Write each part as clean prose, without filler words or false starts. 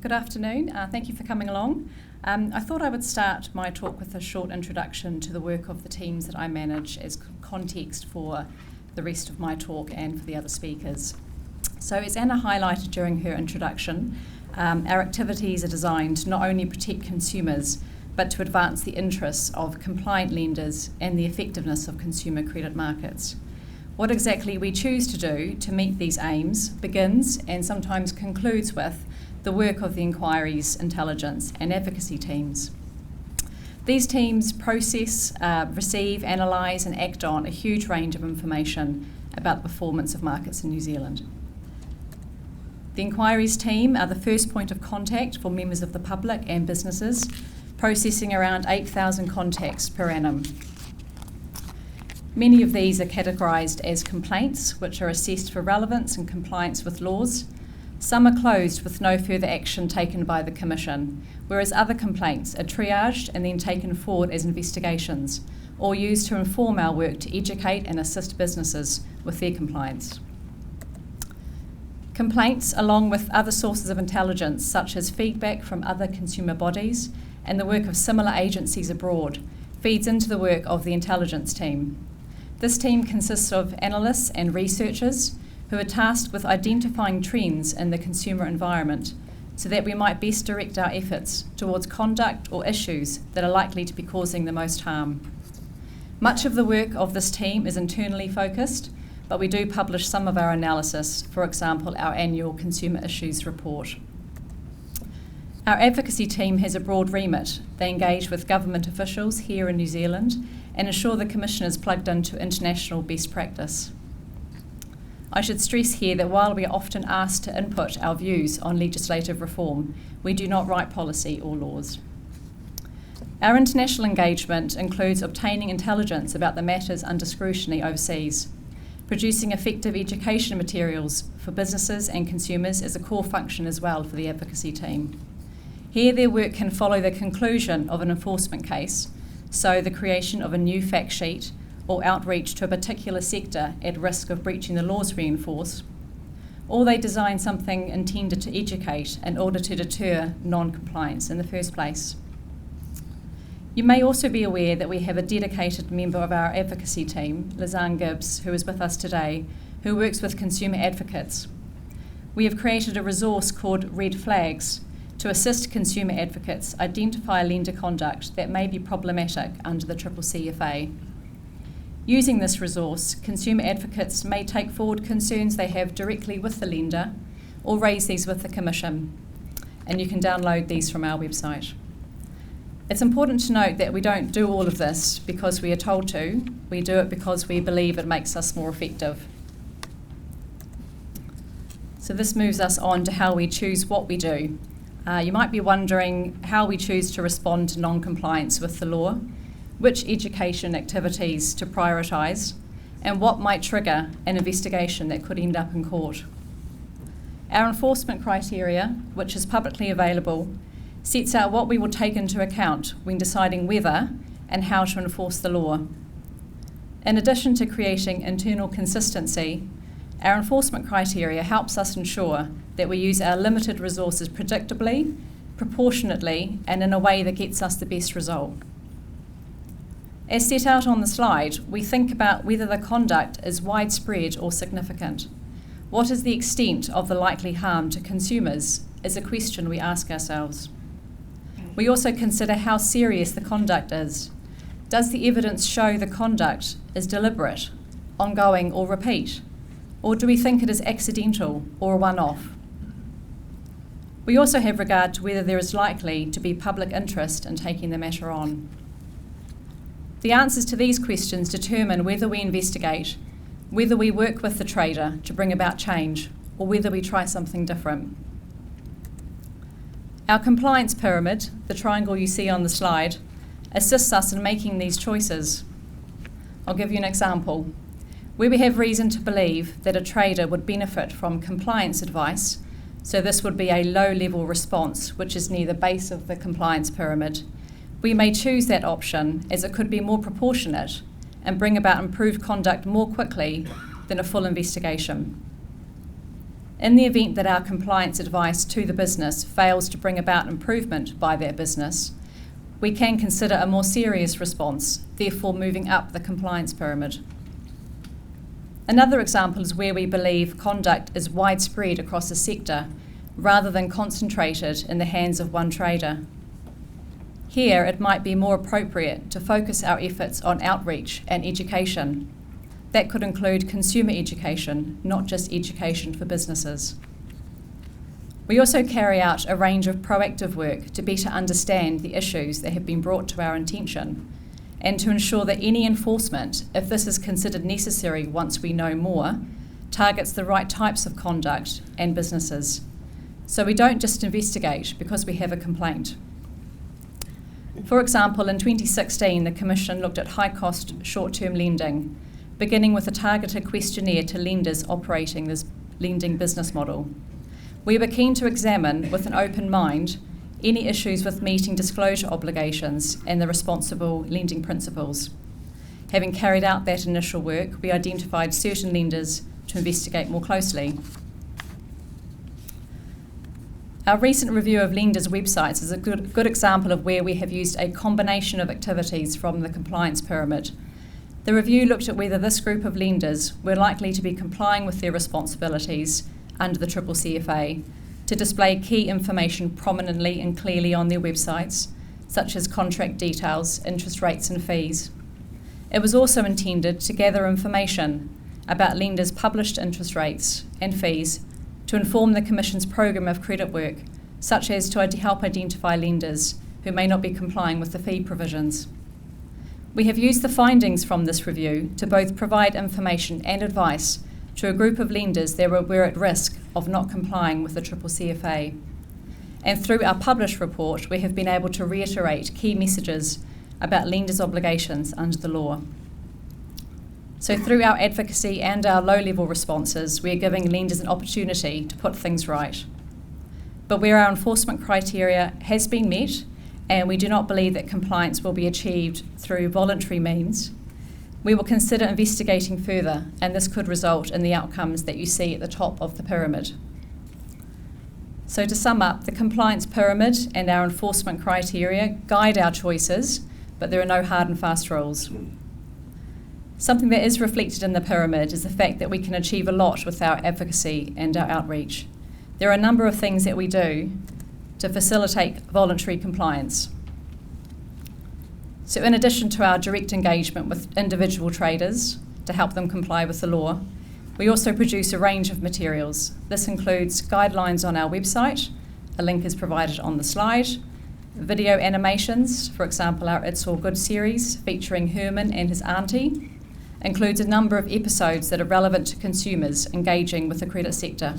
Good afternoon. Thank you for coming along. I thought I would start my talk with a short introduction to the work of the teams that I manage as context for the rest of my talk and for the other speakers. So as Anna highlighted during her introduction, our activities are designed to not only protect consumers, but to advance the interests of compliant lenders and the effectiveness of consumer credit markets. What exactly we choose to do to meet these aims begins and sometimes concludes with the work of the inquiries, intelligence and advocacy teams. These teams process, receive, analyse and act on a huge range of information about the performance of markets in New Zealand. The inquiries team are the first point of contact for members of the public and businesses, processing around 8,000 contacts per annum. Many of these are categorised as complaints, which are assessed for relevance and compliance with laws. Some are closed with no further action taken by the Commission, whereas other complaints are triaged and then taken forward as investigations, or used to inform our work to educate and assist businesses with their compliance. Complaints, along with other sources of intelligence, such as feedback from other consumer bodies and the work of similar agencies abroad, feeds into the work of the intelligence team. This team consists of analysts and researchers who are tasked with identifying trends in the consumer environment so that we might best direct our efforts towards conduct or issues that are likely to be causing the most harm. Much of the work of this team is internally focused, but we do publish some of our analysis, for example, our annual Consumer Issues report. Our advocacy team has a broad remit. They engage with government officials here in New Zealand and ensure the Commission is plugged into international best practice. I should stress here that while we are often asked to input our views on legislative reform, we do not write policy or laws. Our international engagement includes obtaining intelligence about the matters under scrutiny overseas. Producing effective education materials for businesses and consumers is a core function as well for the advocacy team. Here their work can follow the conclusion of an enforcement case, so the creation of a new fact sheet or outreach to a particular sector at risk of breaching the laws reinforced, or they design something intended to educate in order to deter non-compliance in the first place. You may also be aware that we have a dedicated member of our advocacy team, Lizanne Gibbs, who is with us today, who works with consumer advocates. We have created a resource called Red Flags to assist consumer advocates identify lender conduct that may be problematic under the CCCFA. Using this resource, consumer advocates may take forward concerns they have directly with the lender or raise these with the Commission, and you can download these from our website. It's important to note that we don't do all of this because we are told to. We do it because we believe it makes us more effective. So this moves us on to how we choose what we do. You might be wondering how we choose to respond to non-compliance with the law, which education activities to prioritise, and what might trigger an investigation that could end up in court. Our enforcement criteria, which is publicly available, sets out what we will take into account when deciding whether and how to enforce the law. In addition to creating internal consistency, our enforcement criteria helps us ensure that we use our limited resources predictably, proportionately, and in a way that gets us the best result. As set out on the slide, we think about whether the conduct is widespread or significant. What is the extent of the likely harm to consumers is a question we ask ourselves. We also consider how serious the conduct is. Does the evidence show the conduct is deliberate, ongoing or repeat? Or do we think it is accidental or a one-off? We also have regard to whether there is likely to be public interest in taking the matter on. The answers to these questions determine whether we investigate, whether we work with the trader to bring about change, or whether we try something different. Our compliance pyramid, the triangle you see on the slide, assists us in making these choices. I'll give you an example. Where we have reason to believe that a trader would benefit from compliance advice, so this would be a low-level response, which is near the base of the compliance pyramid, we may choose that option as it could be more proportionate and bring about improved conduct more quickly than a full investigation. In the event that our compliance advice to the business fails to bring about improvement by that business, we can consider a more serious response, therefore moving up the compliance pyramid. Another example is where we believe conduct is widespread across a sector rather than concentrated in the hands of one trader. Here, it might be more appropriate to focus our efforts on outreach and education. That could include consumer education, not just education for businesses. We also carry out a range of proactive work to better understand the issues that have been brought to our attention and to ensure that any enforcement, if this is considered necessary once we know more, targets the right types of conduct and businesses. So we don't just investigate because we have a complaint. For example, in 2016, the Commission looked at high-cost short-term lending, beginning with a targeted questionnaire to lenders operating this lending business model. We were keen to examine, with an open mind, any issues with meeting disclosure obligations and the responsible lending principles. Having carried out that initial work, we identified certain lenders to investigate more closely. Our recent review of lenders' websites is a good example of where we have used a combination of activities from the compliance pyramid. The review looked at whether this group of lenders were likely to be complying with their responsibilities under the CCCFA to display key information prominently and clearly on their websites, such as contract details, interest rates and fees. It was also intended to gather information about lenders' published interest rates and fees to inform the Commission's programme of credit work, such as to help identify lenders who may not be complying with the fee provisions. We have used the findings from this review to both provide information and advice to a group of lenders that were at risk of not complying with the CCCFA. And through our published report, we have been able to reiterate key messages about lenders' obligations under the law. So through our advocacy and our low-level responses, we are giving lenders an opportunity to put things right. But where our enforcement criteria has been met, and we do not believe that compliance will be achieved through voluntary means, we will consider investigating further, and this could result in the outcomes that you see at the top of the pyramid. So to sum up, the compliance pyramid and our enforcement criteria guide our choices, but there are no hard and fast rules. Something that is reflected in the pyramid is the fact that we can achieve a lot with our advocacy and our outreach. There are a number of things that we do to facilitate voluntary compliance. So in addition to our direct engagement with individual traders to help them comply with the law, we also produce a range of materials. This includes guidelines on our website, a link is provided on the slide, video animations, for example our It's All Good series featuring Herman and his auntie, includes a number of episodes that are relevant to consumers engaging with the credit sector.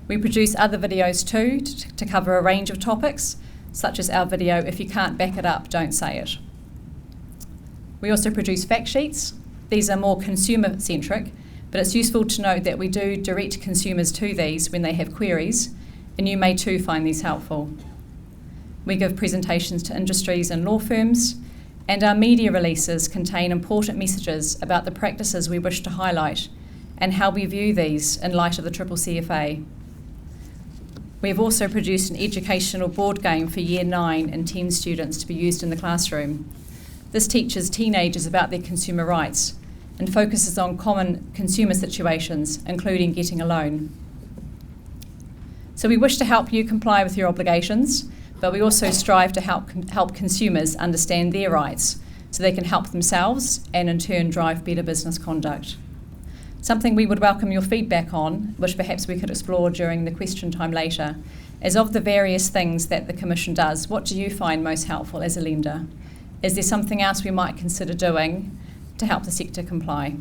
We produce other videos too to cover a range of topics, such as our video, If You Can't Back It Up, Don't Say It. We also produce fact sheets. These are more consumer-centric, but it's useful to note that we do direct consumers to these when they have queries, and you may too find these helpful. We give presentations to industries and law firms, and our media releases contain important messages about the practices we wish to highlight and how we view these in light of the CCCFA. We have also produced an educational board game for Year 9 and 10 students to be used in the classroom. This teaches teenagers about their consumer rights and focuses on common consumer situations, including getting a loan. So we wish to help you comply with your obligations, but we also strive to help consumers understand their rights so they can help themselves and in turn drive better business conduct. Something we would welcome your feedback on, which perhaps we could explore during the question time later, is of the various things that the Commission does, what do you find most helpful as a lender? Is there something else we might consider doing to help the sector comply?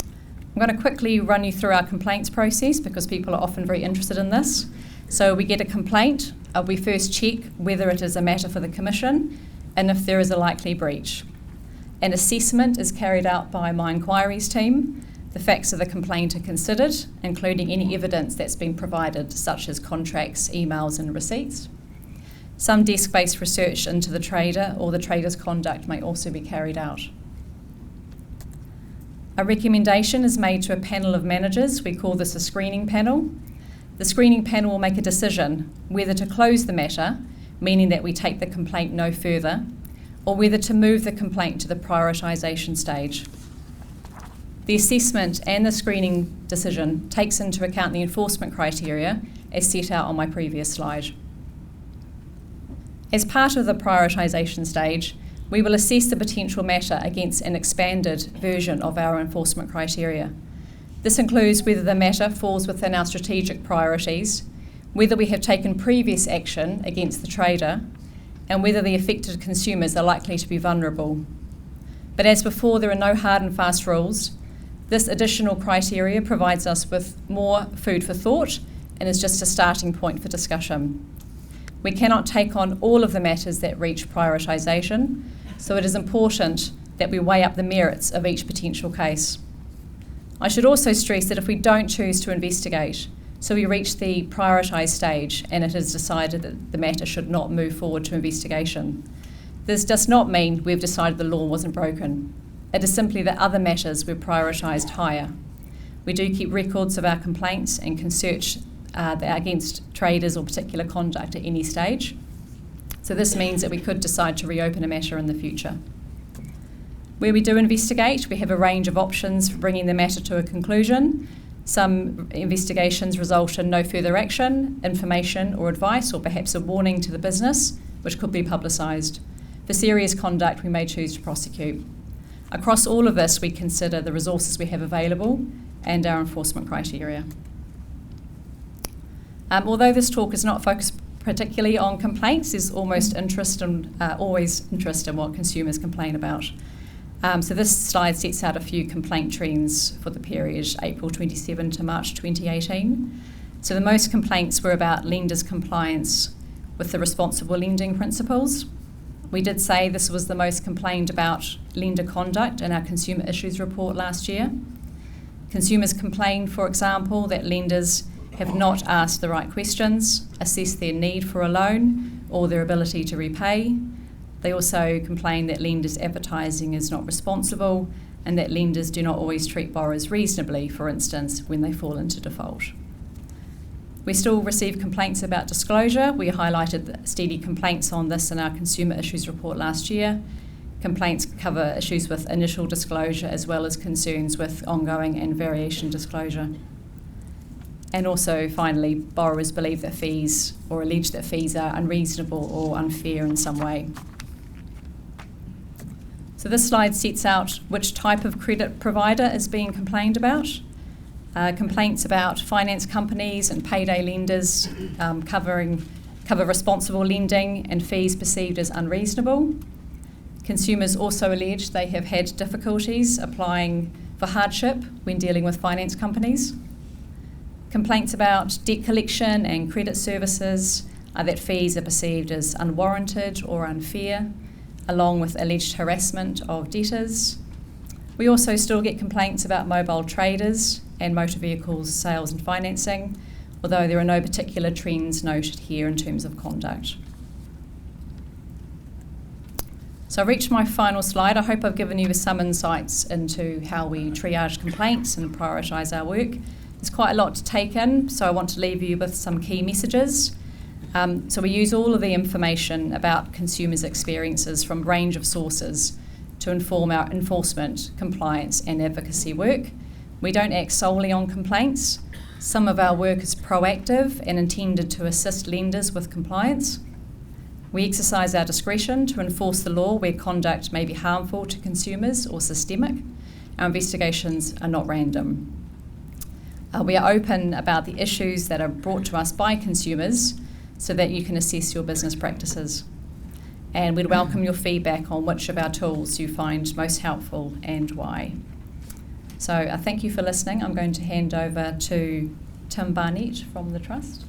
I'm going to quickly run you through our complaints process because people are often very interested in this. So we get a complaint, we first check whether it is a matter for the Commission and if there is a likely breach. An assessment is carried out by my inquiries team. The facts of the complaint are considered, including any evidence that's been provided, such as contracts, emails and receipts. Some desk-based research into the trader or the trader's conduct may also be carried out. A recommendation is made to a panel of managers. We call this a screening panel. The screening panel will make a decision whether to close the matter, meaning that we take the complaint no further, or whether to move the complaint to the prioritisation stage. The assessment and the screening decision takes into account the enforcement criteria as set out on my previous slide. As part of the prioritisation stage, we will assess the potential matter against an expanded version of our enforcement criteria. This includes whether the matter falls within our strategic priorities, whether we have taken previous action against the trader, and whether the affected consumers are likely to be vulnerable. But as before, there are no hard and fast rules. This additional criteria provides us with more food for thought and is just a starting point for discussion. We cannot take on all of the matters that reach prioritisation, so it is important that we weigh up the merits of each potential case. I should also stress that if we don't choose to investigate, so we reach the prioritised stage and it is decided that the matter should not move forward to investigation, this does not mean we've decided the law wasn't broken. It is simply that other matters were prioritised higher. We do keep records of our complaints and can search against traders or particular conduct at any stage. So this means that we could decide to reopen a matter in the future. Where we do investigate, we have a range of options for bringing the matter to a conclusion. Some investigations result in no further action, information or advice, or perhaps a warning to the business, which could be publicised. For serious conduct, we may choose to prosecute. Across all of this, we consider the resources we have available and our enforcement criteria. Although this talk is not focused particularly on complaints, there's always interest in what consumers complain about. So this slide sets out a few complaint trends for the period April 27 to March 2018. So the most complaints were about lenders' compliance with the responsible lending principles. We did say this was the most complained about lender conduct in our consumer issues report last year. Consumers complained, for example, that lenders have not asked the right questions, assessed their need for a loan or their ability to repay. They also complain that lenders' advertising is not responsible and that lenders do not always treat borrowers reasonably, for instance, when they fall into default. We still receive complaints about disclosure. We highlighted the steady complaints on this in our consumer issues report last year. Complaints cover issues with initial disclosure as well as concerns with ongoing and variation disclosure. And also, finally, borrowers believe that fees or allege that fees are unreasonable or unfair in some way. So this slide sets out which type of credit provider is being complained about. Complaints about finance companies and payday lenders cover responsible lending and fees perceived as unreasonable. Consumers also allege they have had difficulties applying for hardship when dealing with finance companies. Complaints about debt collection and credit services are that fees are perceived as unwarranted or unfair, along with alleged harassment of debtors. We also still get complaints about mobile traders and motor vehicles sales and financing, although there are no particular trends noted here in terms of conduct. So I've reached my final slide. I hope I've given you some insights into how we triage complaints and prioritise our work. There's quite a lot to take in, so I want to leave you with some key messages. So we use all of the information about consumers' experiences from a range of sources to inform our enforcement, compliance and advocacy work. We don't act solely on complaints. Some of our work is proactive and intended to assist lenders with compliance. We exercise our discretion to enforce the law where conduct may be harmful to consumers or systemic. Our investigations are not random. We are open about the issues that are brought to us by consumers so that you can assess your business practices. And we'd welcome your feedback on which of our tools you find most helpful and why. So thank you for listening. I'm going to hand over to Tim Barnett from the Trust.